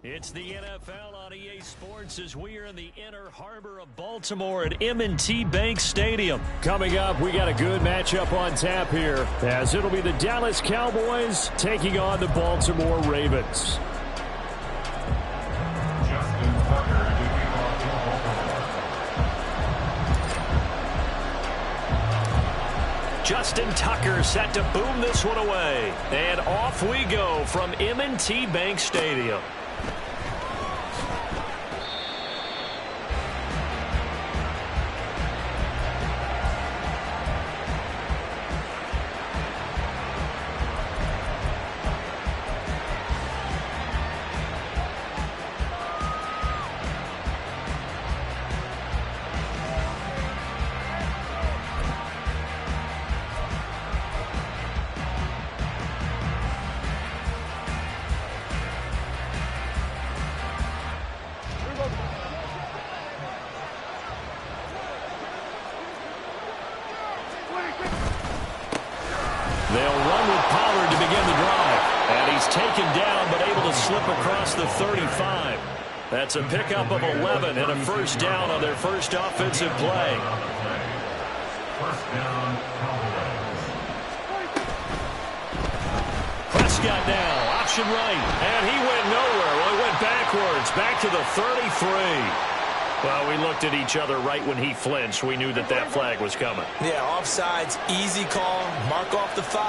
It's the NFL on EA Sports as we are in the inner harbor of Baltimore at M&T Bank Stadium. Coming up, we got a good matchup on tap here, as it'll be the Dallas Cowboys taking on the Baltimore Ravens. Justin Tucker set to boom this one away. And off we go from M&T Bank Stadium. They'll run with Pollard to begin the drive. And he's taken down, but able to slip across the 35. That's a pickup of 11 and a first down on their first offensive play. Prescott now, option right. And he went nowhere. Well, he went backwards, back to the 33. Well, we looked at each other right when he flinched. We knew that that flag was coming. Yeah, offsides, easy call, mark off the 5,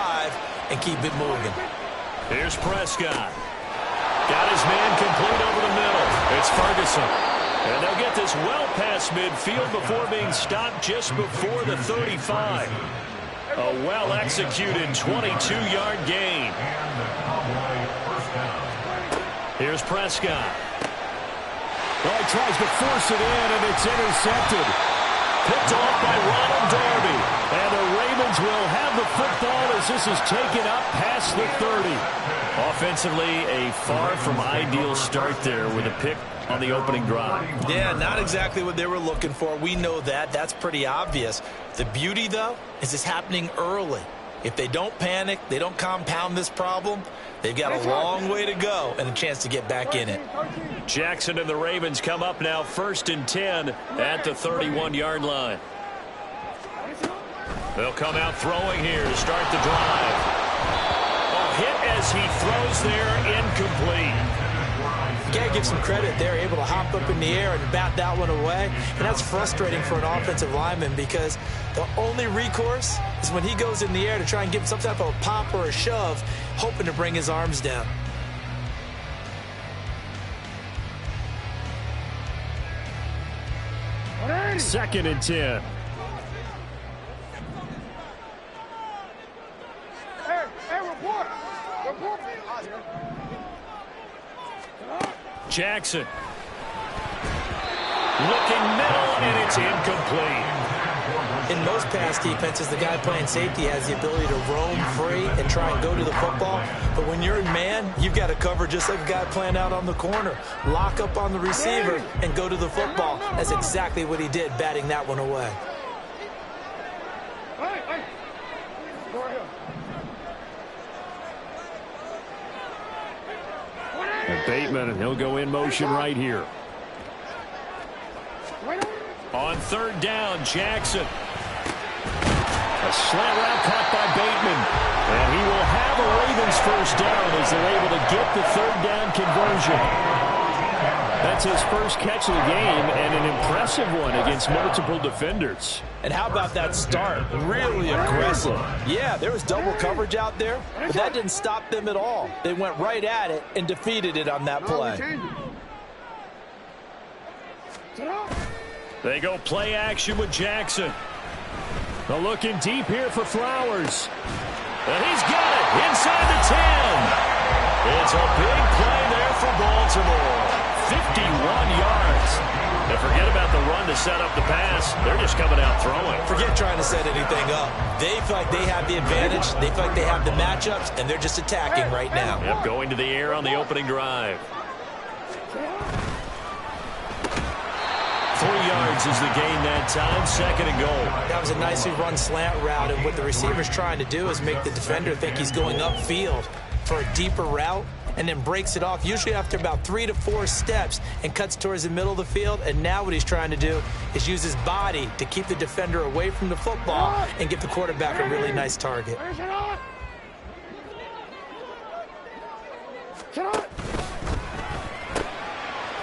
and keep it moving. Here's Prescott. Got his man complete over the middle. It's Ferguson. And they'll get this well past midfield before being stopped just before the 35. A well-executed 22-yard gain. Here's Prescott. Well, he tries to force it in, and it's intercepted. Picked off by Ronald Darby. And the Ravens will have the football as this is taken up past the 30. Offensively, a far from ideal start there with a pick on the opening drive. Yeah, not exactly what they were looking for. We know that. That's pretty obvious. The beauty, though, is it's happening early. If they don't panic, they don't compound this problem, they've got a long way to go and a chance to get back in it. Jackson and the Ravens come up now 1st and 10 at the 31-yard line. They'll come out throwing here to start the drive. A hit as he throws there, incomplete. You got to give some credit. They're able to hop up in the air and bat that one away. And that's frustrating for an offensive lineman because the only recourse is when he goes in the air to try and give some type of a pop or a shove, hoping to bring his arms down. Second and 10. Jackson. Looking middle, and it's incomplete. In most pass defenses, the guy playing safety has the ability to roam free and try and go to the football. But when you're in man, you've got to cover just like a guy playing out on the corner. Lock up on the receiver and go to the football. That's exactly what he did, batting that one away. And Bateman, he'll go in motion right here. On 3rd down, Jackson. A slant route caught by Bateman. And he will have a Ravens first down as they're able to get the 3rd down conversion. That's his first catch of the game, and an impressive one against multiple defenders. And how about that start? Really aggressive. Yeah, there was double coverage out there, but that didn't stop them at all. They went right at it and defeated it on that play. They go play action with Jackson. They're looking deep here for Flowers. And he's got it inside the 10. It's a big play there for Baltimore. 51 yards. And forget about the run to set up the pass. They're just coming out throwing. Forget trying to set anything up. They feel like they have the advantage. They feel like they have the matchups, and they're just attacking right now. Yep, going to the air on the opening drive. 3 yards is the gain that time, 2nd and goal. That was a nicely run slant route, and what the receiver's trying to do is make the defender think he's going upfield for a deeper route, and then breaks it off, usually after about 3 to 4 steps, and cuts towards the middle of the field. And now what he's trying to do is use his body to keep the defender away from the football and give the quarterback a really nice target.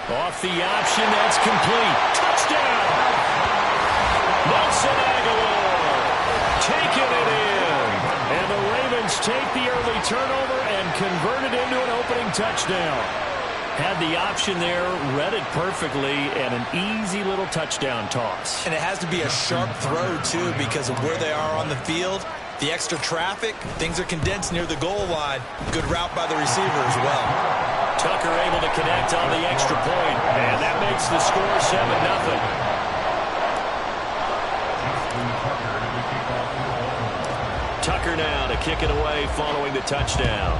Off the option, that's complete. Touchdown! Nelson Aguilar taking it in. And the Ravens take the early turnover and convert it into an opening touchdown. Had the option there, read it perfectly, and an easy little touchdown toss. And it has to be a sharp throw, too, because of where they are on the field. The extra traffic, things are condensed near the goal line. Good route by the receiver as well. Tucker able to connect on the extra point, and that makes the score 7-0. Tucker now to kick it away following the touchdown.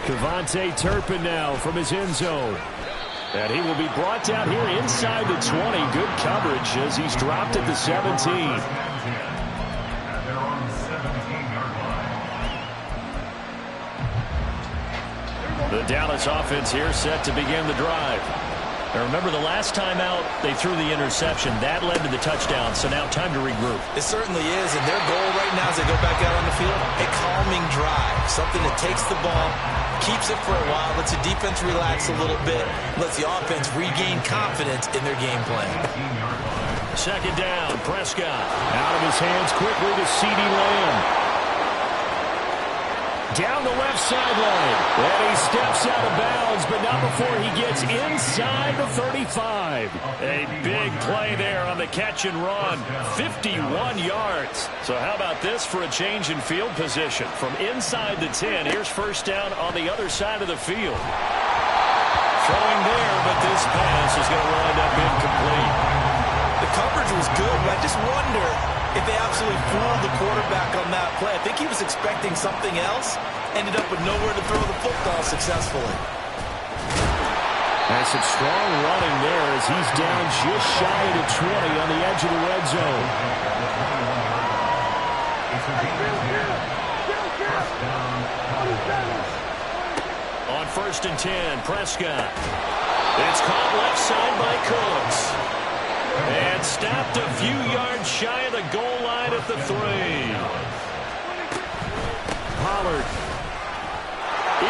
Kevontae Turpin now from his end zone. And he will be brought down here inside the 20. Good coverage as he's dropped at the 17. The Dallas offense here set to begin the drive. Now remember, the last time out, they threw the interception. That led to the touchdown, so now time to regroup. It certainly is, and their goal right now as they go back out on the field, a calming drive. Something that takes the ball, keeps it for a while, lets the defense relax a little bit, lets the offense regain confidence in their game plan. Second down, Prescott. Out of his hands quickly to CeeDee Lamb. Down the left sideline. And he steps out of bounds, but not before he gets inside the 35. A big play there on the catch and run. 51 yards. So how about this for a change in field position? From inside the 10, here's first down on the other side of the field. Throwing there, but this pass is going to wind up incomplete. The coverage was good, but I just wonder if they absolutely fooled the quarterback on that play. I think he was expecting something else, ended up with nowhere to throw the football successfully. That's some strong running there as he's down just shy of the 20 on the edge of the red zone. On first and 10, Prescott. It's caught left side by Cooks. And stopped a few yards shy of the goal line at the 3. Pollard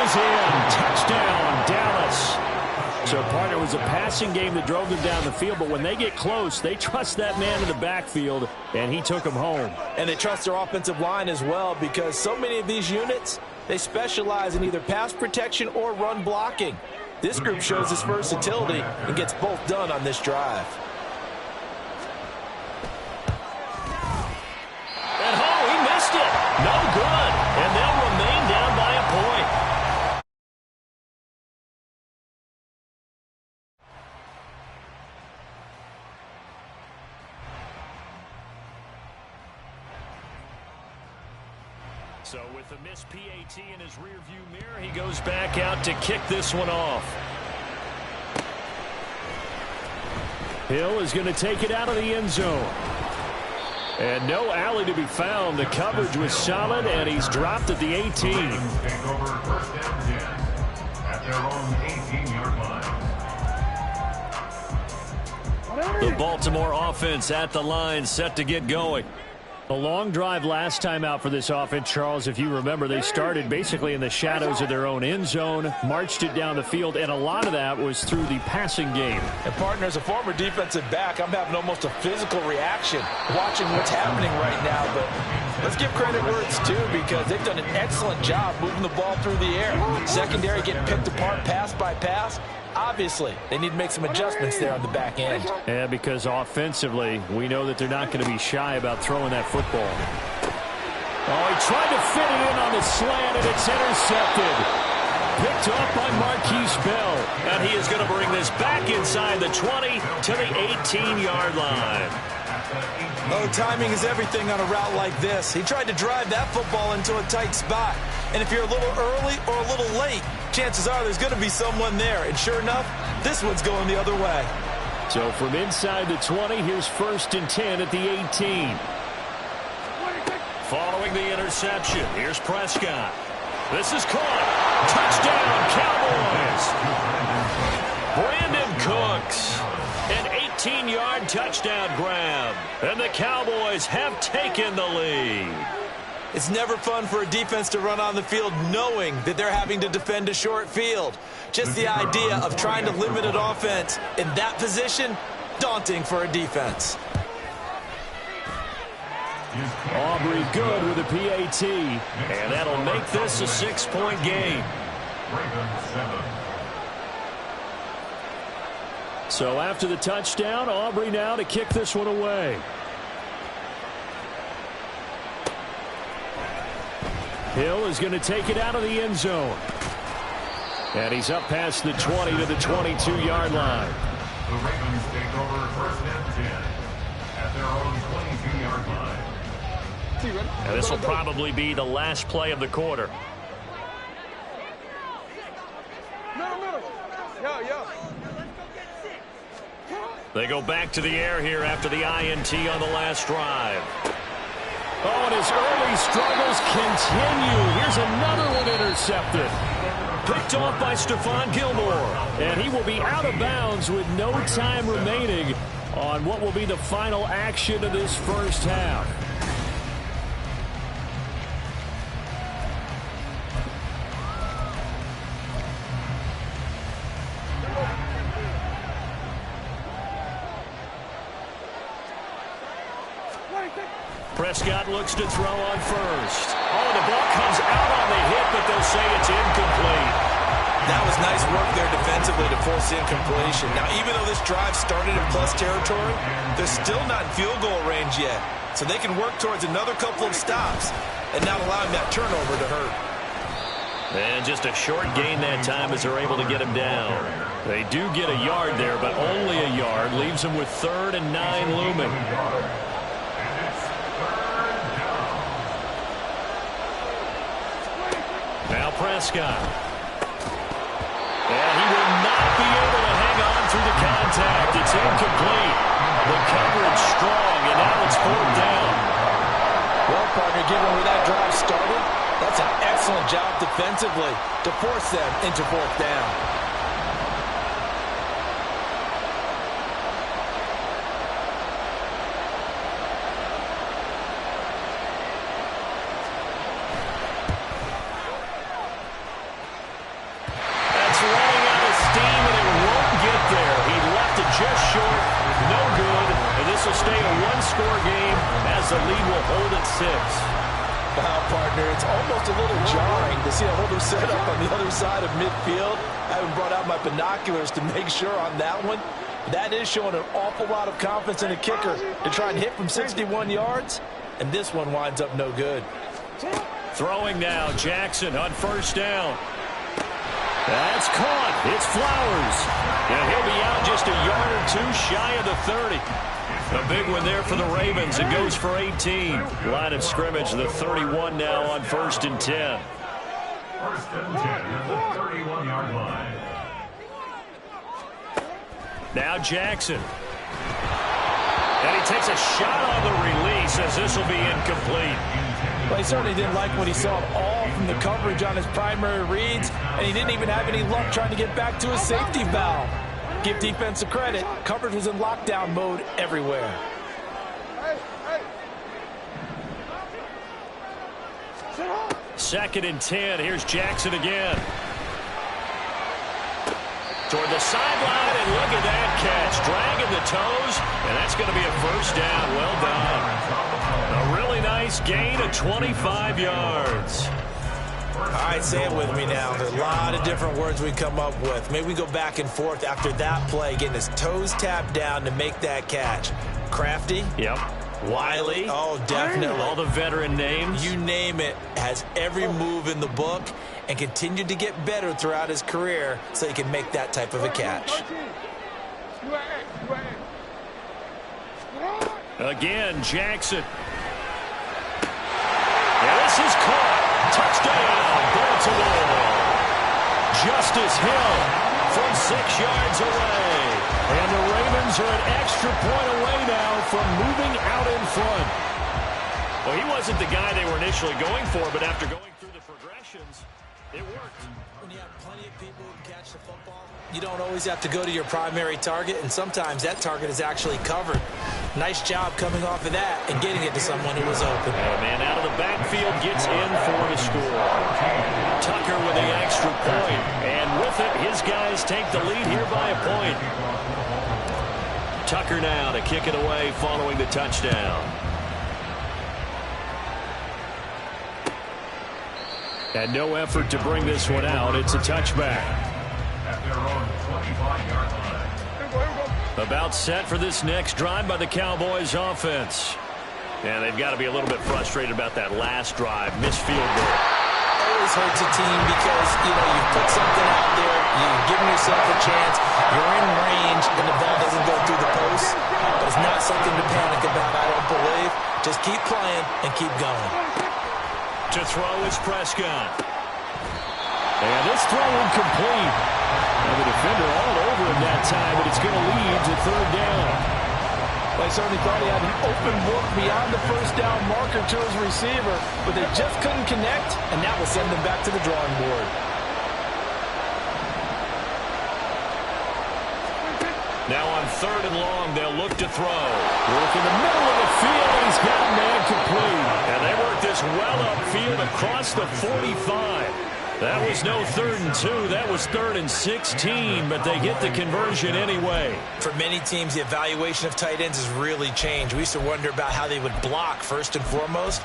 is in. Touchdown, Dallas. So, partner, it was a passing game that drove them down the field, but when they get close, they trust that man in the backfield, and he took them home. And they trust their offensive line as well, because so many of these units, they specialize in either pass protection or run blocking. This group shows its versatility and gets both done on this drive. No good, and they'll remain down by a point. So with the missed PAT in his rearview mirror, he goes back out to kick this one off. Hill is going to take it out of the end zone. And no alley to be found. The coverage was solid, and he's dropped at the 18. The Baltimore offense at the line, set to get going. A long drive last time out for this offense, Charles. If you remember, they started basically in the shadows of their own end zone, marched it down the field, and a lot of that was through the passing game. And, partner, as a former defensive back, I'm having almost a physical reaction watching what's happening right now. But let's give credit where it's due, because they've done an excellent job moving the ball through the air. Secondary getting picked apart pass by pass. Obviously, they need to make some adjustments there on the back end. Yeah, because offensively, we know that they're not going to be shy about throwing that football. Oh, he tried to fit it in on the slant, and it's intercepted. Picked off by Marquise Bell. And he is going to bring this back inside the 20 to the 18-yard line. Oh, timing is everything on a route like this. He tried to drive that football into a tight spot. And if you're a little early or a little late, chances are there's going to be someone there. And sure enough, this one's going the other way. So from inside the 20, here's first and 10 at the 18. following the interception. Here's Prescott. This is caught. Touchdown, Cowboys. Brandon Cooks. An 18-yard touchdown grab. And the Cowboys have taken the lead. It's never fun for a defense to run on the field knowing that they're having to defend a short field. Just the idea of trying to limit an offense in that position, daunting for a defense. Aubrey good with a PAT. And that'll make this a 6-point game. So after the touchdown, Aubrey now to kick this one away. Hill is going to take it out of the end zone. And he's up past the 20 to the 22-yard line. The Ravens take over first and 10 at their own 22-yard line. And this will probably be the last play of the quarter. They go back to the air here after the INT on the last drive. Oh, and his early struggles continue. Here's another one intercepted. Picked off by Stephon Gilmore. And he will be out of bounds with no time remaining on what will be the final action of this first half. Prescott looks to throw on first. Oh, the ball comes out on the hit, but they'll say it's incomplete. That was nice work there defensively to force the incompletion. Now, even though this drive started in plus territory, they're still not in field goal range yet. So they can work towards another couple of stops and not allowing that turnover to hurt. And just a short gain that time as they're able to get him down. They do get a yard there, but only a yard. Leaves them with 3rd and 9 looming. Now Prescott. And he will not be able to hang on through the contact. It's incomplete. The coverage strong, and now it's 4th down. Well, partner, given where that drive started, that's an excellent job defensively to force them into 4th down. Just short, no good, and this will stay a one-score game as the lead will hold at 6. Wow, partner, it's almost a little jarring to see a holder set up on the other side of midfield. I haven't brought out my binoculars to make sure on that one. That is showing an awful lot of confidence in a kicker to try and hit from 61 yards, and this one winds up no good. Throwing now, Jackson on 1st down. That's caught. It's Flowers. And he'll be out just a yard or 2 shy of the 30. A big one there for the Ravens. It goes for 18. Line of scrimmage, the 31 now on 1st and 10. 1st and 10 at the 31-yard line. Now Jackson. And he takes a shot on the release as this will be incomplete. Well, he certainly didn't like what he saw all from the coverage on his primary reads, and he didn't even have any luck trying to get back to his safety valve. Give defense a credit. Coverage was in lockdown mode everywhere. 2nd and 10. Here's Jackson again. Toward the sideline, and look at that catch. Dragging the toes, and that's going to be a 1st down. Well done. A really nice gain of 25 yards. All right, say it with me now. There's a lot of different words we come up with. Maybe we go back and forth after that play, getting his toes tapped down to make that catch. Crafty. Yep. Wiley. Oh, definitely. All the veteran names. You name it. Has every move in the book and continued to get better throughout his career so he can make that type of a catch. Again, Jackson. And this is caught. Touchdown, Baltimore. Justice Hill from 6 yards away. And the Ravens are an extra point away now from moving out in front. Well, he wasn't the guy they were initially going for, but after going through the progressions, it worked. When you have plenty of people who can catch the football, you don't always have to go to your primary target, and sometimes that target is actually covered. Nice job coming off of that and getting it to someone who was open. And a man out of the backfield gets in for the score. Tucker with the extra point, and with it, his guys take the lead here by a point. Tucker now to kick it away following the touchdown. And no effort to bring this one out. It's a touchback. At their own 25-yard line. About set for this next drive by the Cowboys offense. And they've got to be a little bit frustrated about that last drive. Missed field goal. Always hurts a team because, you put something out there, you've given yourself a chance, you're in range, and the ball doesn't go through the post. But it's not something to panic about, I don't believe. Just keep playing and keep going. To throw is Prescott. And this throw incomplete. And the defender all over him that time, but it's going to lead to third down. Well, I certainly thought he had an open look beyond the first down marker to his receiver, but they just couldn't connect, and that will send them back to the drawing board. Now on third and long, they'll look to throw. Work in the middle of the field, and he's got a man complete. And they work this well upfield across the 45. That was no 3rd and 2. That was 3rd and 16, but they get the conversion anyway. For many teams, the evaluation of tight ends has really changed. We used to wonder about how they would block first and foremost.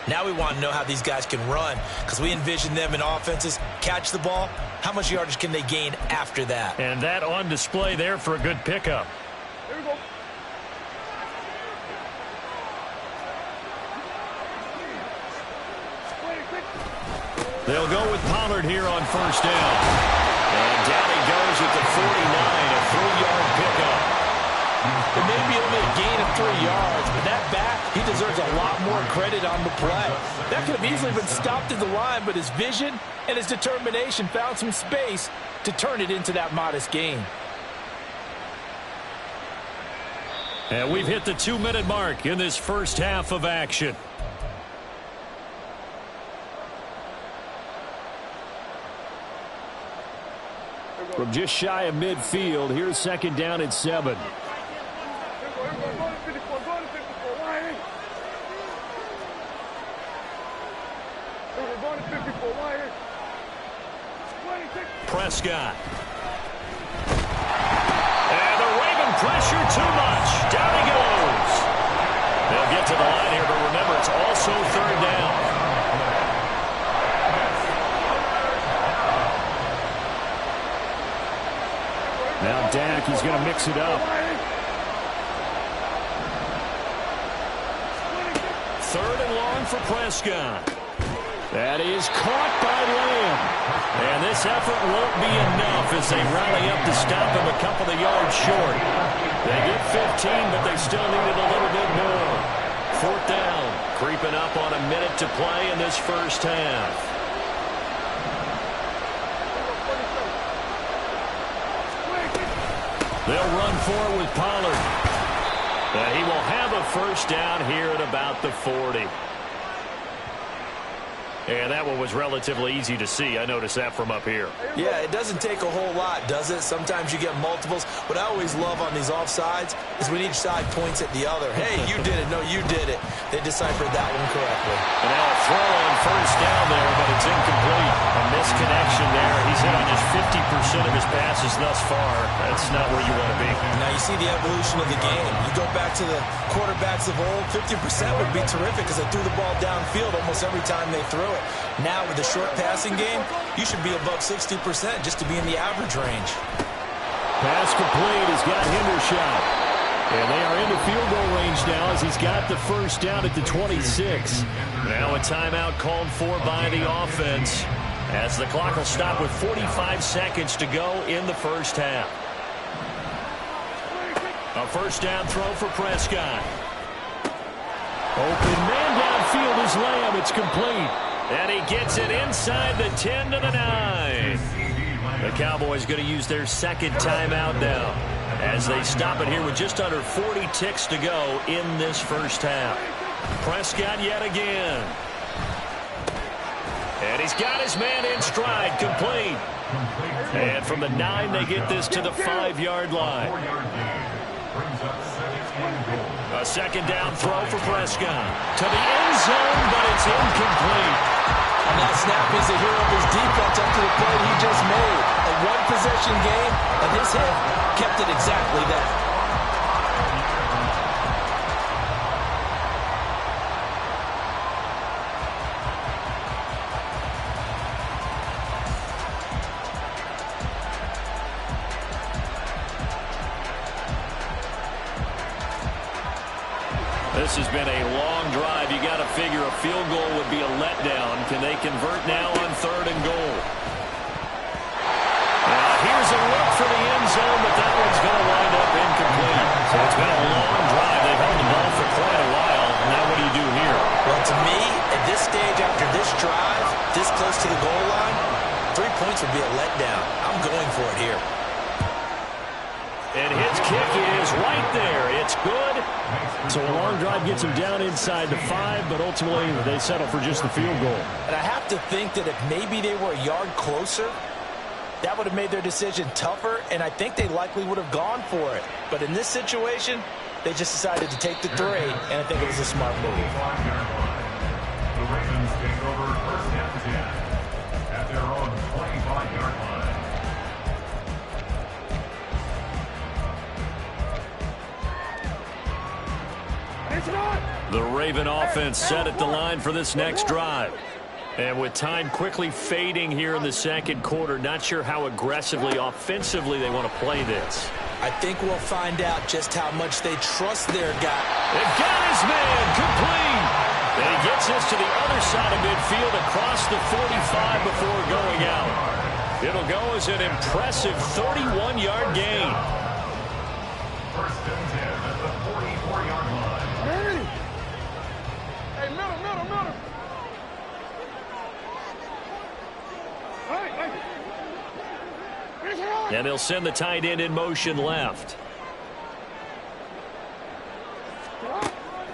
Now we want to know how these guys can run, because we envision them in offenses catch the ball. How much yardage can they gain after that? And that on display there for a good pickup. Here we go. They'll go with Pollard here on first down. And down he goes at the 49, a 3-yard pickup. It may be only a gain of 3 yards, but that back, he deserves a lot more credit on the play. That could have easily been stopped at the line, but his vision and his determination found some space to turn it into that modest gain. And we've hit the 2-minute mark in this first half of action. From just shy of midfield, here's second down and 7. Prescott. And they're waving pressure too much. Down he goes. They'll get to the line here, but remember, it's also third down. Now Dak, he's going to mix it up. Third and long for Prescott. That is caught by Lamb. And this effort won't be enough as they rally up to stop him a couple of yards short. They get 15, but they still needed a little bit more. Fourth down, creeping up on a minute to play in this first half. They'll run forward with Pollard. And he will have a first down here at about the 40. And that one was relatively easy to see. I noticed that from up here. Yeah, it doesn't take a whole lot, does it? Sometimes you get multiples. What I always love on these offsides is when each side points at the other. Hey, you did it. No, you did it. They deciphered that one correctly. And now a throw on first down there, but it's incomplete. A misconnection there. He's hit on just 50% of his passes thus far. That's not where you want to be. Now you see the evolution of the game. You go back to the quarterbacks of old, 50% would be terrific because they threw the ball downfield almost every time they threw it. Now with the short passing game, you should be above 60% just to be in the average range. Pass complete. He's got Hendershot. And they are into field goal range now as he's got the first down at the 26. Now a timeout called for by the offense as the clock will stop with 45 seconds to go in the first half. A first down throw for Prescott. Open man downfield is Lamb. It's complete. And he gets it inside the 10 to the 9. The Cowboys going to use their second timeout now as they stop it here with just under 40 ticks to go in this first half. Prescott yet again. And he's got his man in stride, complete. And from the 9, they get this to the 5-yard line. A second down throw for Prescott. To the end zone, but it's incomplete. On that snap, he's the hero of his defense up to the play he just made. A one-possession game, and his hit kept it exactly that. This has been a long drive. You got to figure a field goal would be a letdown. Can they convert now on 3rd and goal? Here's a look for the end zone, but that one's going to wind up incomplete. So it's been a long drive. They've held the ball for quite a while. Now what do you do here? Well, to me, at this stage after this drive, this close to the goal line, 3 points would be a letdown. I'm going for it here. And his kick is right there. It's good. So a long drive gets him down inside the 5, but ultimately they settle for just the field goal. And I have to think that if maybe they were a yard closer, that would have made their decision tougher, and I think they likely would have gone for it. But in this situation, they just decided to take the 3, and I think it was a smart move. The Ravens take over 1st and 10 at their own 25-yard line. The Raven offense set at the line for this next drive. And with time quickly fading here in the second quarter, not sure how aggressively, offensively they want to play this. I think we'll find out just how much they trust their guy. They've got his man complete. And he gets this to the other side of midfield across the 45 before going out. It'll go as an impressive 31-yard gain. 1st and 10 at the 44-yard line. Hey, middle. And they'll send the tight end in motion left.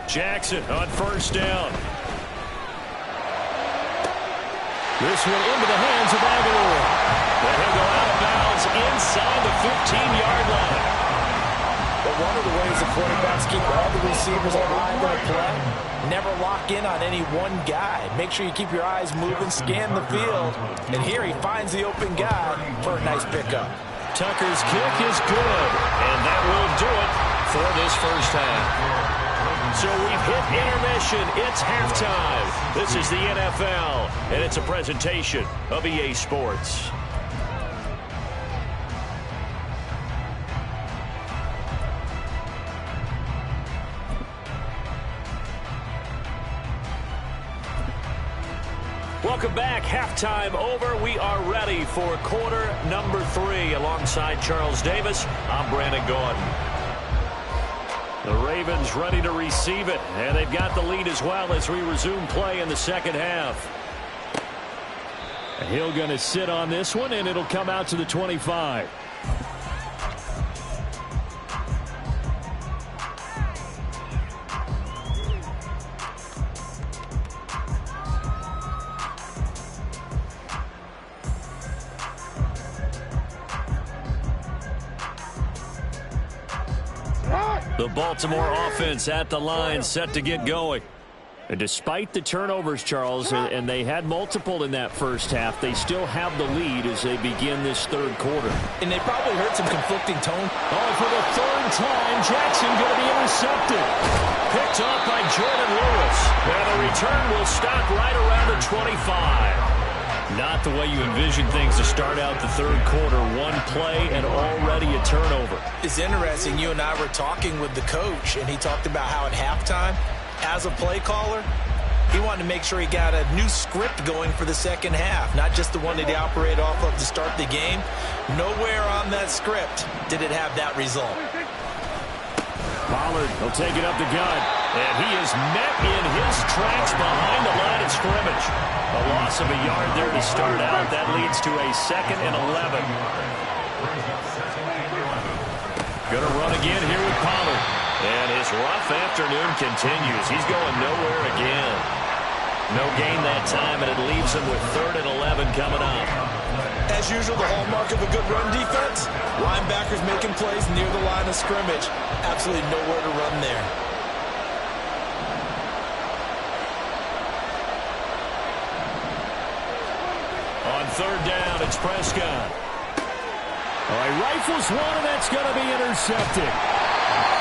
Jackson on 1st down. This one into the hands of Aguilar. And he'll go out of bounds inside the 15-yard line. But one of the ways the quarterbacks keep all the receivers alive in a play, never lock in on any one guy. Make sure you keep your eyes moving, scan the field. And here he finds the open guy for a nice pickup. Tucker's kick is good, and that will do it for this first half. So we've hit intermission. It's halftime. This is the NFL, and it's a presentation of EA Sports. Welcome back. Halftime over. We are ready for quarter number 3. Alongside Charles Davis, I'm Brandon Gordon. The Ravens ready to receive it, and they've got the lead as well as we resume play in the second half. Hill going to sit on this one, and it'll come out to the 25. The Baltimore offense at the line, set to get going. And despite the turnovers, Charles, and they had multiple in that first half, they still have the lead as they begin this third quarter. And they probably heard some conflicting tone. Oh, for the 3rd time, Jackson going to be intercepted. Picked off by Jordan Lewis. And the return will stop right around the 25. Not the way you envision things to start out the third quarter. One play and already a turnover. It's interesting. You and I were talking with the coach, and he talked about how at halftime, as a play caller, he wanted to make sure he got a new script going for the second half, not just the one that he operated off of to start the game. Nowhere on that script did it have that result. Pollard will take it up the gut, and he is met in his tracks behind the line of scrimmage. A loss of a yard there to start out. That leads to a 2nd and 11. Going to run again here with Pollard. And his rough afternoon continues. He's going nowhere again. No gain that time, and it leaves him with 3rd and 11 coming up. As usual, the hallmark of a good run defense, linebackers making plays near the line of scrimmage. Absolutely nowhere to run there. On 3rd down, it's Prescott. All right, rifles one, and that's going to be intercepted.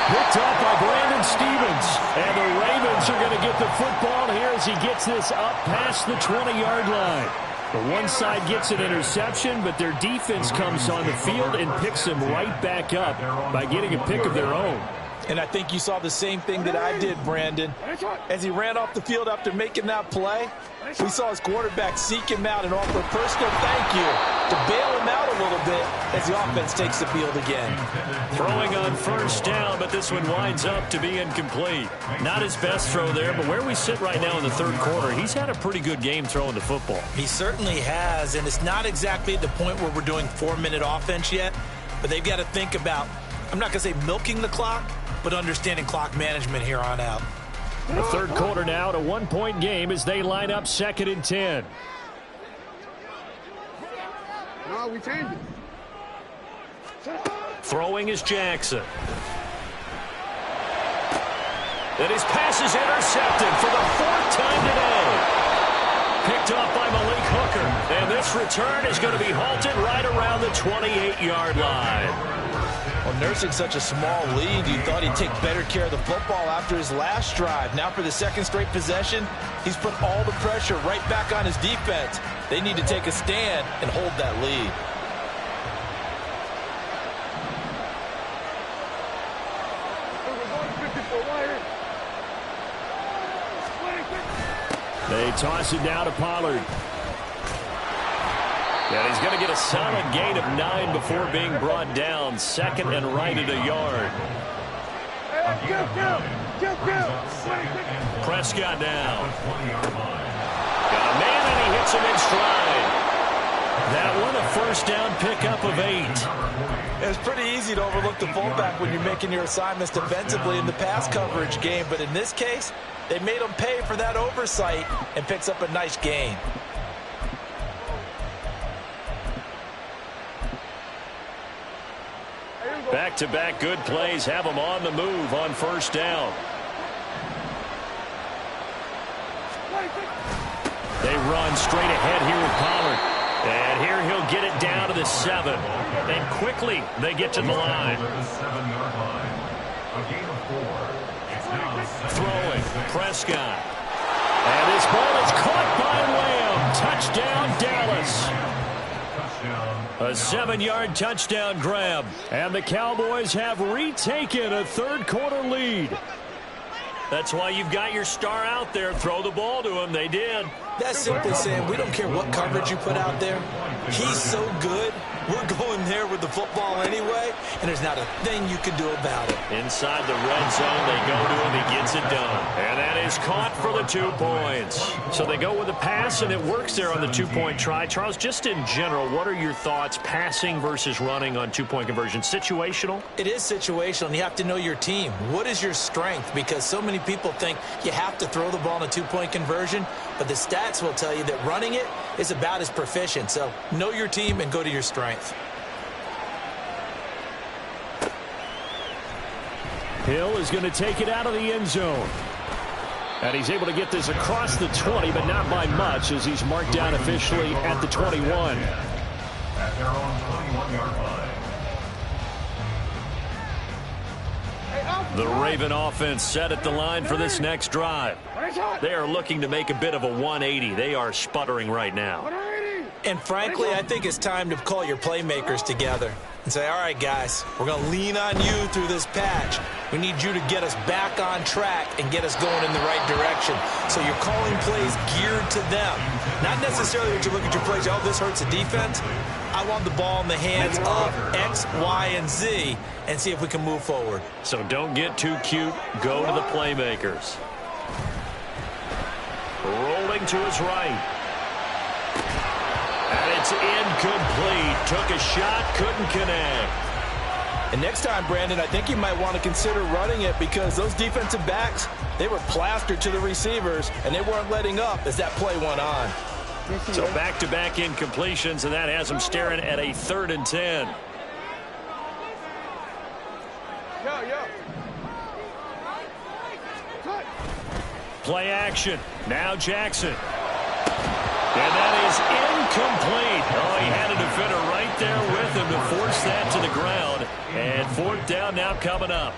Picked up by Brandon Stevens. And the Ravens are going to get the football here as he gets this up past the 20-yard line. The one side gets an interception, but their defense comes on the field and picks him right back up by getting a pick of their own. And I think you saw the same thing that I did, Brandon. As he ran off the field after making that play, we saw his quarterback seek him out and offer a personal thank you to bail him out a little bit as the offense takes the field again. Throwing on 1st down, but this one winds up to be incomplete. Not his best throw there, but where we sit right now in the 3rd quarter, he's had a pretty good game throwing the football. He certainly has, and it's not exactly at the point where we're doing 4-minute offense yet, but they've got to think about, I'm not going to say milking the clock, but understanding clock management here on out. The 3rd quarter now, a 1-point game as they line up 2nd and 10. No, we changed it. Throwing is Jackson. And his pass is intercepted for the 4th time today. Picked off by Malik Hooker. And this return is going to be halted right around the 28-yard line. Well, nursing such a small lead, you thought he'd take better care of the football after his last drive. Now for the 2nd straight possession, he's put all the pressure right back on his defense. They need to take a stand and hold that lead. They toss it down to Pollard. And he's going to get a solid gain of 9 before being brought down. 2nd and right at a yard. Prescott now. Got a man, and he hits him in stride. That one a 1st down pickup of 8. It's pretty easy to overlook the fullback when you're making your assignments defensively in the pass coverage game. But in this case, they made him pay for that oversight and picks up a nice gain. Back-to-back good plays have them on the move on 1st down. They run straight ahead here with Pollard. And here he'll get it down to the 7. And quickly they get to the line. Throwing, Prescott. And this ball is caught by Lamb. Touchdown, Dallas. A 7-yard touchdown grab. And the Cowboys have retaken a 3rd quarter lead. That's why you've got your star out there. Throw the ball to him. They did. That's simply saying we don't care what coverage you put out there. He's so good. We're going there with the football anyway, and there's not a thing you can do about it. Inside the red zone, they go to him. He gets it done. And that is caught for the 2 points. So they go with a pass, and it works there on the 2-point try. Charles, just in general, what are your thoughts passing versus running on 2-point conversion? Situational? It is situational, and you have to know your team. What is your strength? Because so many people think you have to throw the ball in a 2-point conversion, but the stats will tell you that running it is about as proficient. So know your team and go to your strength. Hill is going to take it out of the end zone. And he's able to get this across the 20, but not by much as he's marked down officially at the 21. At their own 21-yard line. The Raven offense set at the line for this next drive. They are looking to make a bit of a 180. They are sputtering right now. And frankly, I think it's time to call your playmakers together and say, all right, guys, we're going to lean on you through this patch. We need you to get us back on track and get us going in the right direction. So you're calling plays geared to them. Not necessarily that you look at your plays, oh, this hurts the defense. I want the ball in the hands of X, Y, and Z and see if we can move forward. So don't get too cute. Go to the playmakers. Rolling to his right. And it's incomplete. Took a shot, couldn't connect. And next time, Brandon, I think you might want to consider running it because those defensive backs, they were plastered to the receivers, and they weren't letting up as that play went on. So back-to-back incompletions, and that has them staring at a 3rd and 10. Play action. Now Jackson. And that is incomplete. Oh, he had a defender right there with him to force that to the ground. And 4th down now coming up.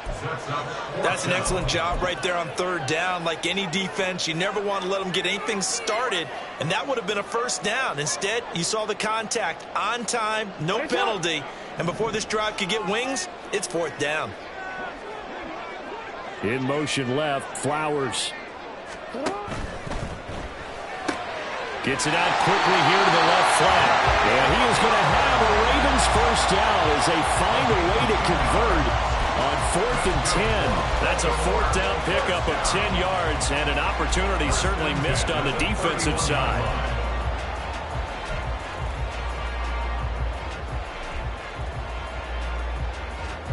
That's an excellent job right there on 3rd down. Like any defense, you never want to let them get anything started. And that would have been a 1st down. Instead, you saw the contact on time, no penalty. And before this drive could get wings, it's 4th down. In motion left, Flowers. Gets it out quickly here to the left flat. And he is going to have a Ravens 1st down as they find a way to convert on 4th and 10. That's a 4th down pickup of 10 yards and an opportunity certainly missed on the defensive side.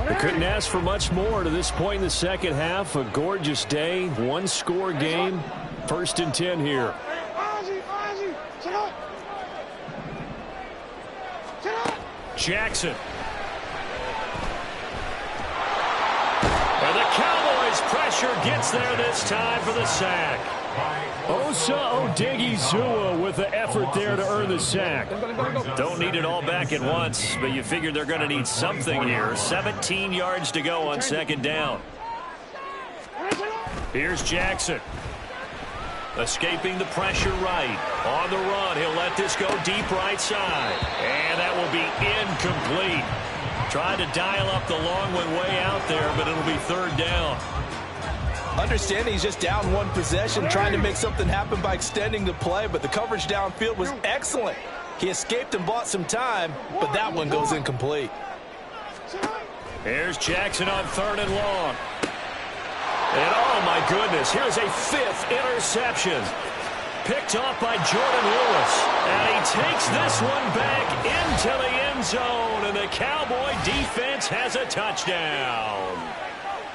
They couldn't ask for much more to this point in the second half. A gorgeous day, 1-score game. 1st and 10 here. Jackson. And the Cowboys pressure gets there this time for the sack. Osa Odigizua with the effort there to earn the sack. Don't need it all back at once, but you figure they're going to need something here. 17 yards to go on 2nd down. Here's Jackson. Escaping the pressure right. On the run, he'll let this go deep right side. And that will be incomplete. Tried to dial up the long one way out there, but it'll be 3rd down. Understanding he's just down 1 possession, trying to make something happen by extending the play, but the coverage downfield was excellent. He escaped and bought some time, but that one goes incomplete. Here's Jackson on 3rd and long. And oh my goodness, here's a 5th interception. Picked off by Jordan Lewis. And he takes this one back into the end zone. And the Cowboy defense has a touchdown.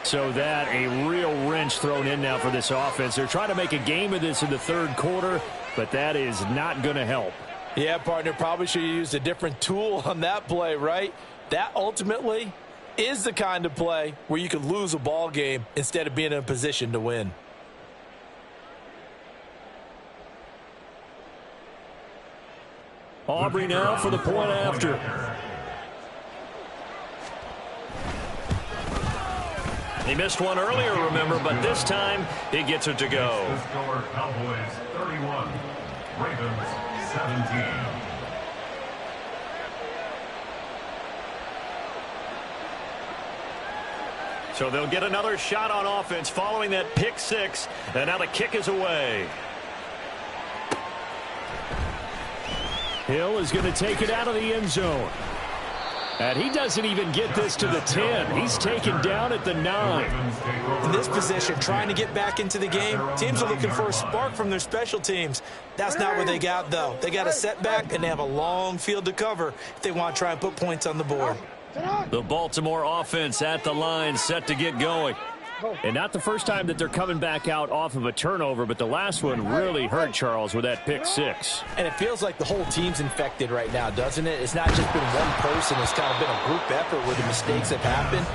So that a real wrench thrown in now for this offense. They're trying to make a game of this in the 3rd quarter, but that is not going to help. Yeah, partner, probably should have used a different tool on that play, right? That ultimately is the kind of play where you could lose a ball game instead of being in a position to win. Aubrey now for the point after. He missed one earlier, remember, but this time he gets it to go. Score Cowboys 31, Ravens 17. So they'll get another shot on offense following that pick 6, and now the kick is away. Hill is going to take it out of the end zone. And he doesn't even get this to the 10. He's taken down at the 9. In this position, trying to get back into the game, teams are looking for a spark from their special teams. That's not what they got, though. They got a setback, and they have a long field to cover if they want to try and put points on the board. The Baltimore offense at the line, set to get going. And not the first time that they're coming back out off of a turnover, but the last one really hurt Charles with that pick 6. And it feels like the whole team's infected right now, doesn't it? It's not just been one person. It's kind of been a group effort where the mistakes have happened.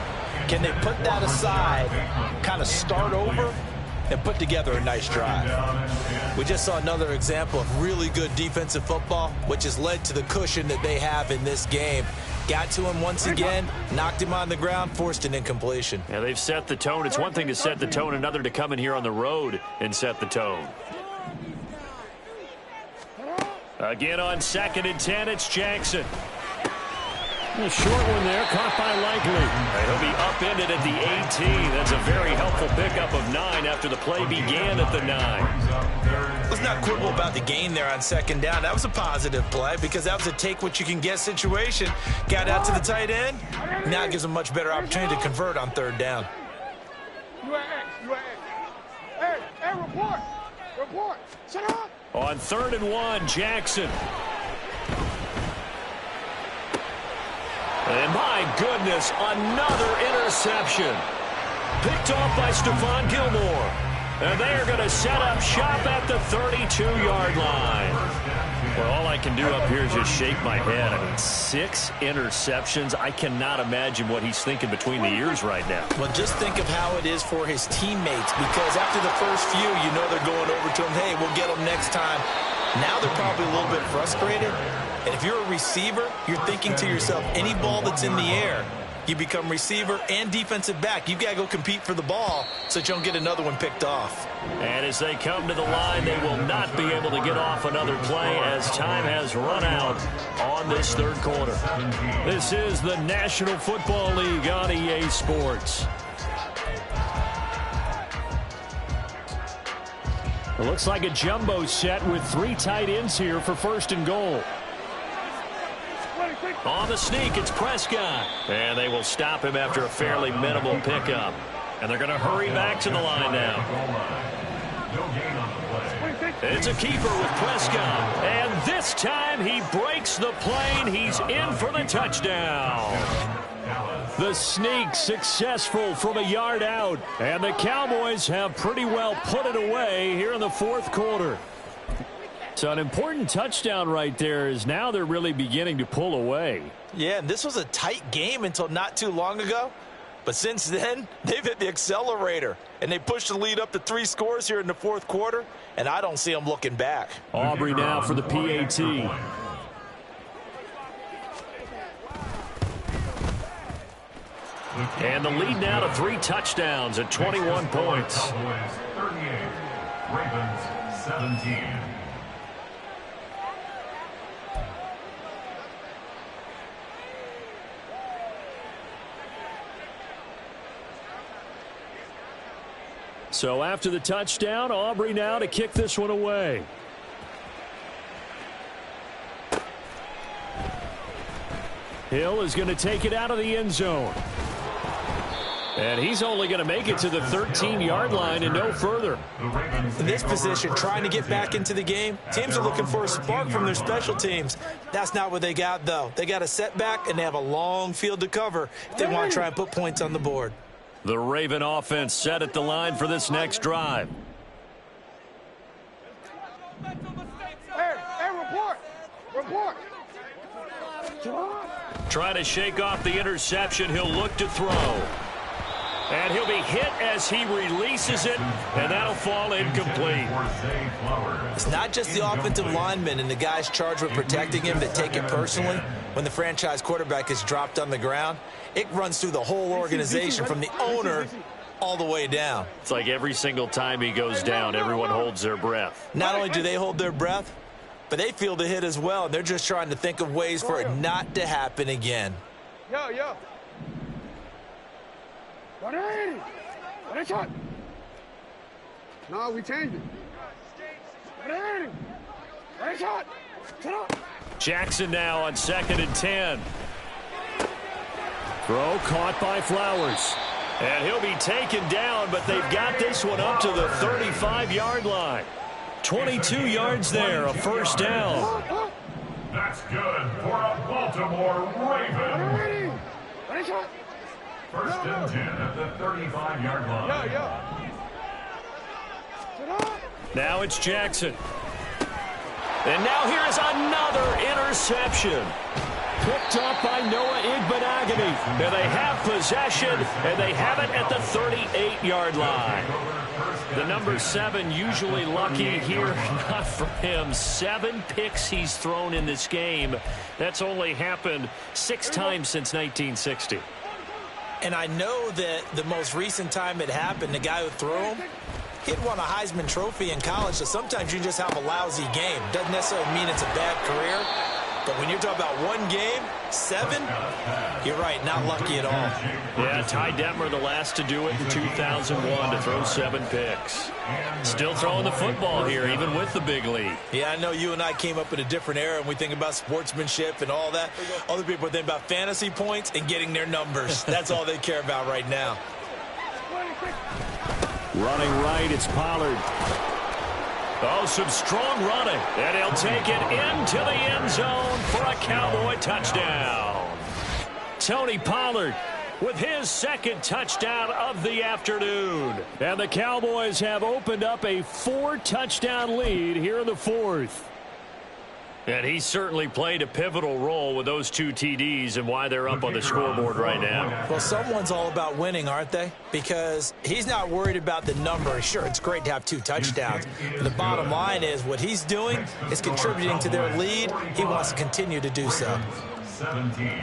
Can they put that aside, kind of start over, and put together a nice drive? We just saw another example of really good defensive football, which has led to the cushion that they have in this game. Got to him once again, knocked him on the ground, forced an incompletion. Yeah, they've set the tone. It's one thing to set the tone, another to come in here on the road and set the tone. Again on 2nd and 10, it's Jackson. A short one there, caught by Likely. He'll be upended at the 18. That's a very helpful pickup of 9 after the play began at the 9. Let's not quibble about the gain there on 2nd down. That was a positive play because that was a take-what-you-can-get situation. Got out to the tight end. Now it gives them a much better opportunity to convert on 3rd down. Hey, report. Shut up. On 3rd and 1, Jackson. And my goodness, another interception. Picked off by Stephon Gilmore. And they are going to set up shop at the 32-yard line. Well, all I can do up here is just shake my head. I mean, 6 interceptions. I cannot imagine what he's thinking between the ears right now. Well, just think of how it is for his teammates, because after the first few, you know they're going over to him, hey, we'll get him next time. Now they're probably a little bit frustrated. And if you're a receiver, you're thinking to yourself, any ball that's in the air, you become receiver and defensive back. You've got to go compete for the ball so that you don't get another one picked off. And as they come to the line, they will not be able to get off another play as time has run out on this third quarter. This is the National Football League on EA Sports. It looks like a jumbo set with 3 tight ends here for first and goal. On the sneak, it's Prescott. And they will stop him after a fairly minimal pickup. And they're going to hurry back to the line now. It's a keeper with Prescott. And this time he breaks the plane. He's in for the touchdown. The sneak successful from a yard out. And the Cowboys have pretty well put it away here in the fourth quarter. So an important touchdown right there is now they're really beginning to pull away. Yeah, and this was a tight game until not too long ago. But since then, they've hit the accelerator. And they pushed the lead up to 3 scores here in the fourth quarter. And I don't see them looking back. Aubrey now for the PAT. And the lead now to 3 touchdowns at 21 points. 38, Ravens 17. So after the touchdown, Aubrey now to kick this one away. Hill is going to take it out of the end zone. And he's only going to make it to the 13-yard line and no further. In this position, trying to get back into the game, teams are looking for a spark from their special teams. That's not what they got, though. They got a setback, and they have a long field to cover if they want to try and put points on the board. The Raven offense set at the line for this next drive. Hey, report. Trying to shake off the interception. He'll look to throw. And he'll be hit as he releases it, and that'll fall incomplete. It's not just the offensive linemen and the guys charged with protecting him that take it personally. When the franchise quarterback is dropped on the ground, it runs through the whole organization from the owner all the way down. It's like every single time he goes down, everyone holds their breath. Not only do they hold their breath, but they feel the hit as well, and they're just trying to think of ways for it not to happen again. Yo. What is shot? No, we changed it. What is shot? Shut up. Jackson now on 2nd and 10. Throw caught by Flowers. And he'll be taken down, but they've got this one up to the 35-yard line. 22 yards there, a first down. That's good for a Baltimore Raven. What is shot? First and 10 at the 35-yard line. Yo. Now it's Jackson. And now here is another interception. Picked up by Noah Igbenogany. And they have possession, and they have it at the 38-yard line. The number 7 usually lucky here, not for him. 7 picks he's thrown in this game. That's only happened 6 times since 1960. And I know that the most recent time it happened, the guy who threw him, he'd won a Heisman Trophy in college, so sometimes you just have a lousy game. Doesn't necessarily mean it's a bad career. But when you're talking about one game, 7, you're right, not lucky at all. Yeah, Ty Detmer, the last to do it in 2001, to throw 7 picks. Still throwing the football here, even with the big lead. Yeah, I know you and I came up in a different era, and we think about sportsmanship and all that. Other people are thinking about fantasy points and getting their numbers. That's all they care about right now. Running right, it's Pollard. Oh, some strong running. And he'll take it into the end zone for a Cowboy touchdown. Tony Pollard with his second touchdown of the afternoon. And the Cowboys have opened up a 4-touchdown lead here in the fourth. And he certainly played a pivotal role with those 2 TDs and why they're up on the scoreboard right now. Well, someone's all about winning, aren't they? Because he's not worried about the number. Sure, it's great to have 2 touchdowns. But the bottom line is what he's doing is contributing to their lead. He wants to continue to do so. 17.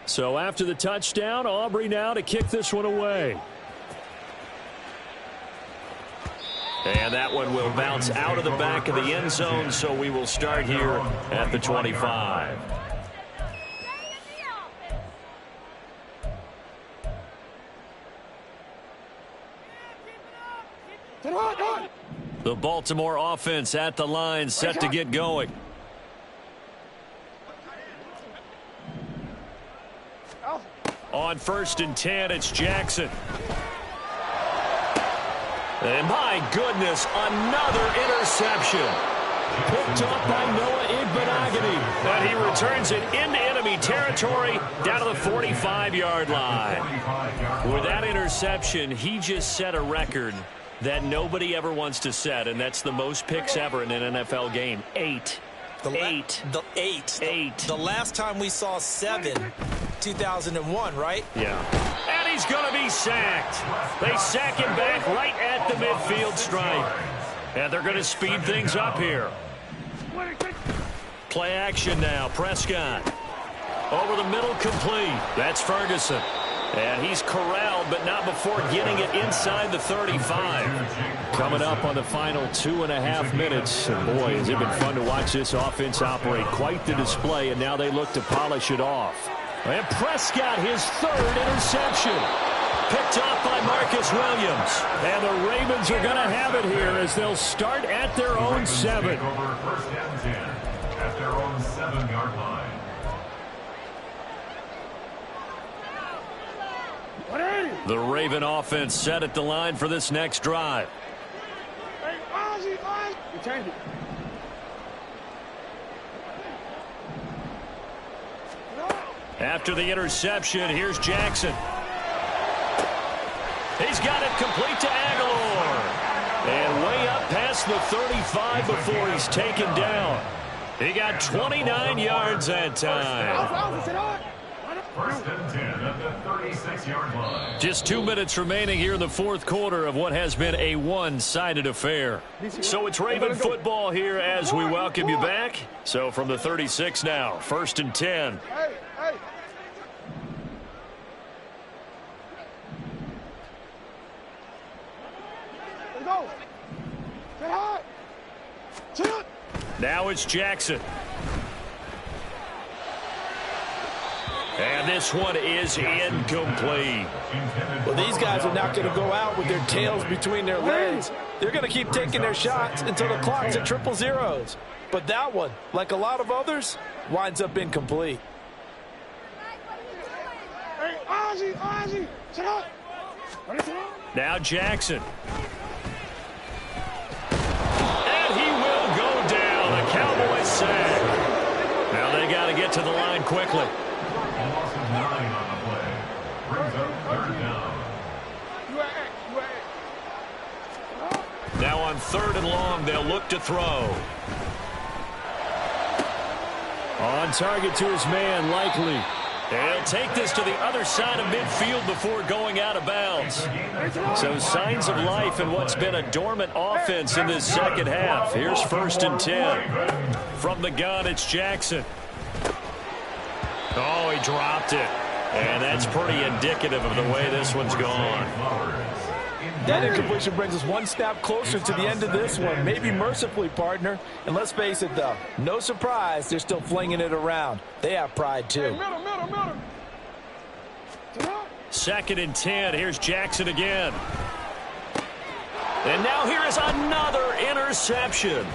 So after the touchdown, Aubrey now to kick this one away. And that one will bounce out of the back of the end zone, so we will start here at the 25. The Baltimore offense at the line, set to get going. On 1st and 10, it's Jackson. And my goodness, another interception. Picked up by Noah Igbenogany. And he returns it into enemy territory down to the 45-yard line. With that interception, he just set a record that nobody ever wants to set, and that's the most picks ever in an NFL game. 8. The last time we saw 7, 2001, right? Yeah. And he's going to be sacked. They sack him back right at the midfield stripe. And they're going to speed things up here. Play action now. Prescott. Over the middle, complete. That's Ferguson. And he's corralled, but not before getting it inside the 35. Coming up on the final 2.5 minutes. And boy, has it been fun to watch this offense operate. Quite the display, and now they look to polish it off. And Prescott, his 3rd interception. Picked off by Marcus Williams. And the Ravens are going to have it here as they'll start at their own 7. Over 1st and 10 at their own 7-yard line. The Raven offense set at the line for this next drive. After the interception, here's Jackson. He's got it complete to Aguilar. And way up past the 35 before he's taken down. He got 29 yards that time. 1st and 10 at the 36-yard line. Just 2 minutes remaining here in the fourth quarter of what has been a one-sided affair. So it's Raven football here as we welcome you back. So from the 36 now, 1st and 10. Now it's Jackson. And this one is incomplete. Well, these guys are not going to go out with their tails between their legs. They're going to keep taking their shots until the clock's at 000. But that one, like a lot of others, winds up incomplete. Now Jackson. And he will go down. A Cowboys sack. Now they got to get to the line quickly. A loss of 9 on the play. Brings up 3rd down. Now on 3rd and long, they'll look to throw. On target to his man, Likely. He'll take this to the other side of midfield before going out of bounds. So signs of life in what's been a dormant offense in this second half. Here's 1st and 10. From the gun, it's Jackson. Oh, he dropped it. And that's pretty indicative of the way this one's gone. That incompletion brings us one snap closer to the end of this one. Maybe mercifully, partner. And let's face it, though, no surprise, they're still flinging it around. They have pride, too. Middle. 2nd and 10. Here's Jackson again. And now here is another interception.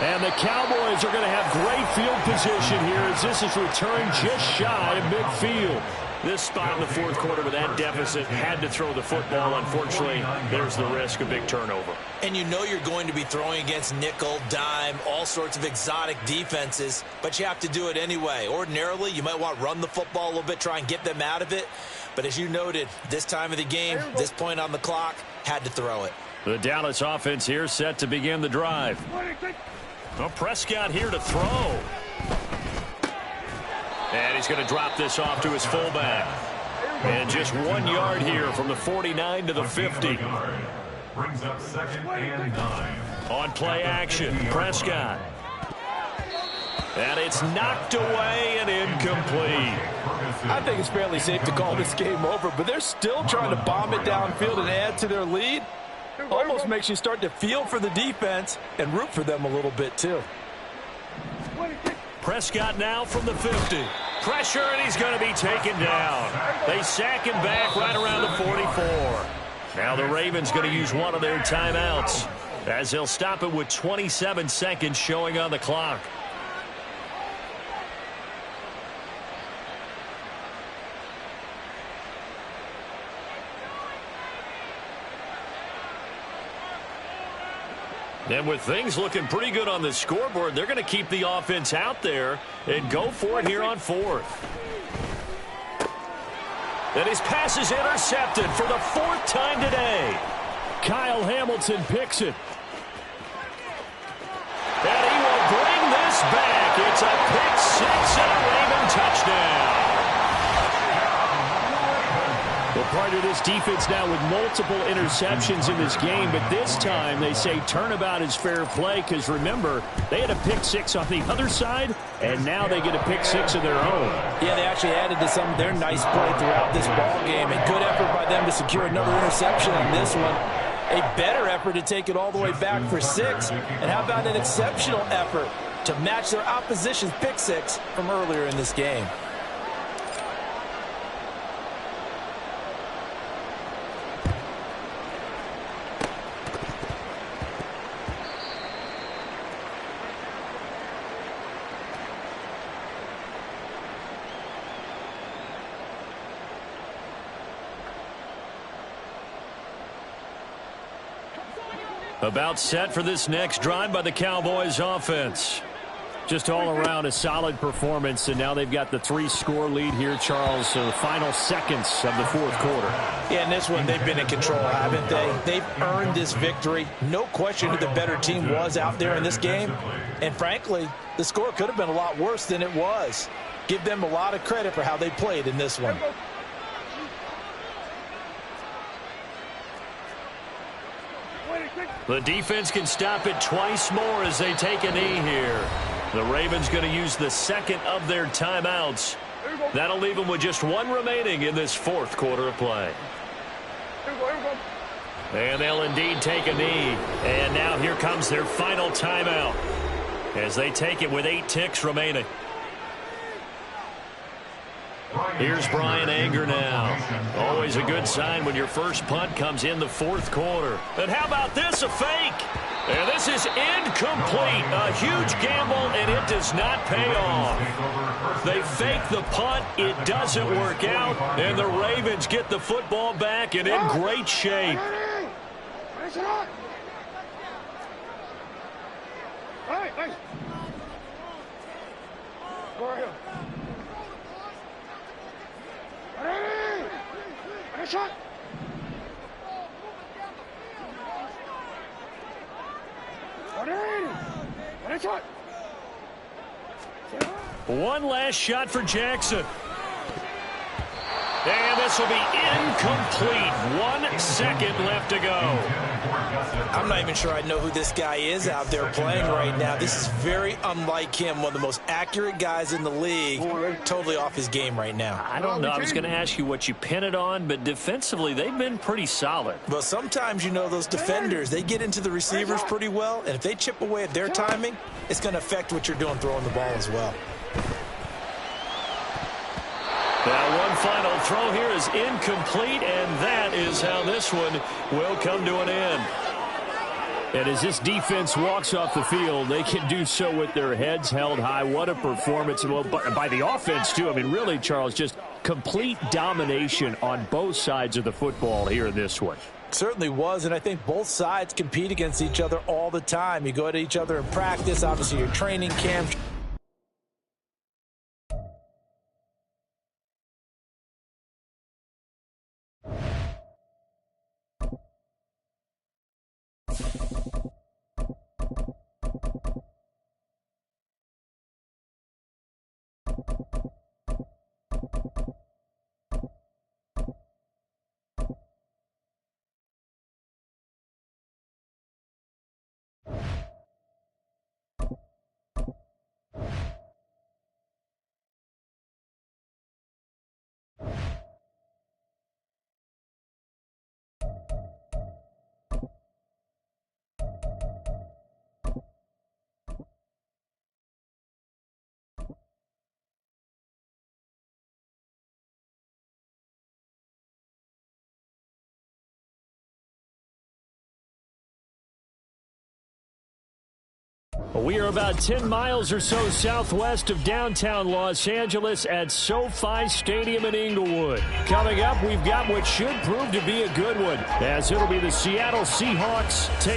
And the Cowboys are going to have great field position here as this is returned just shy of midfield. This spot in the 4th quarter with that deficit had to throw the football. Unfortunately, there's the risk of big turnover. And you know you're going to be throwing against nickel, dime, all sorts of exotic defenses, but you have to do it anyway. Ordinarily, you might want to run the football a little bit, try and get them out of it. But as you noted, this time of the game, this point on the clock, had to throw it. The Dallas offense here set to begin the drive. Well, Prescott here to throw. And he's going to drop this off to his fullback. And just 1 yard here from the 49 to the 50. Brings up 2nd and 9. On play action, Prescott. And it's knocked away and incomplete. I think it's fairly safe to call this game over, but they're still trying to bomb it downfield and add to their lead. Almost makes you start to feel for the defense and root for them a little bit, too. Prescott now from the 50. Pressure, and he's going to be taken down. They sack him back right around the 44. Now the Ravens going to use one of their timeouts as they'll stop it with 27 seconds showing on the clock. And with things looking pretty good on the scoreboard, they're going to keep the offense out there and go for it here on 4th. And his pass is intercepted for the 4th time today. Kyle Hamilton picks it. And he will bring this back. It's a pick 6 and a Raven touchdown. Well, part of this defense now with multiple interceptions in this game, but this time they say turnabout is fair play because, remember, they had a pick 6 on the other side, and now they get a pick 6 of their own. Yeah, they actually added to some of their nice play throughout this ball game. A good effort by them to secure another interception on this one. A better effort to take it all the way back for 6. And how about an exceptional effort to match their opposition's pick 6 from earlier in this game? About set for this next drive by the Cowboys offense. Just all around a solid performance, and now they've got the 3-score lead here, Charles, so the final seconds of the 4th quarter. Yeah, in this one, they've been in control, haven't they? They've earned this victory. No question who the better team was out there in this game. And frankly, the score could have been a lot worse than it was. Give them a lot of credit for how they played in this one. The defense can stop it twice more as they take a knee here. The Ravens going to use the 2nd of their timeouts. That'll leave them with just 1 remaining in this 4th quarter of play. And they'll indeed take a knee. And now here comes their final timeout as they take it with 8 ticks remaining. Here's Brian Anger now. Always a good sign when your first punt comes in the 4th quarter. And how about this, a fake? And this is incomplete. A huge gamble, and it does not pay off. They fake the punt. It doesn't work out, and the Ravens get the football back and in great shape. Shot. One last shot for Jackson. And this will be incomplete. 1 second left to go. I'm not even sure I know who this guy is out there playing right now. This is very unlike him, one of the most accurate guys in the league, totally off his game right now. I don't know. I was going to ask you what you pin it on, but defensively, they've been pretty solid. Well, sometimes, you know, those defenders, they get into the receivers pretty well, and if they chip away at their timing, it's going to affect what you're doing throwing the ball as well. Now, one final throw here is incomplete, and that is how this one will come to an end. And as this defense walks off the field, they can do so with their heads held high. What a performance. Well, by the offense, too. I mean, really, Charles, just complete domination on both sides of the football here in this one. Certainly was, and I think both sides compete against each other all the time. You go at each other in practice, obviously your training camp. We are about 10 miles or so southwest of downtown Los Angeles at SoFi Stadium in Inglewood. Coming up, we've got what should prove to be a good one, as it'll be the Seattle Seahawks taking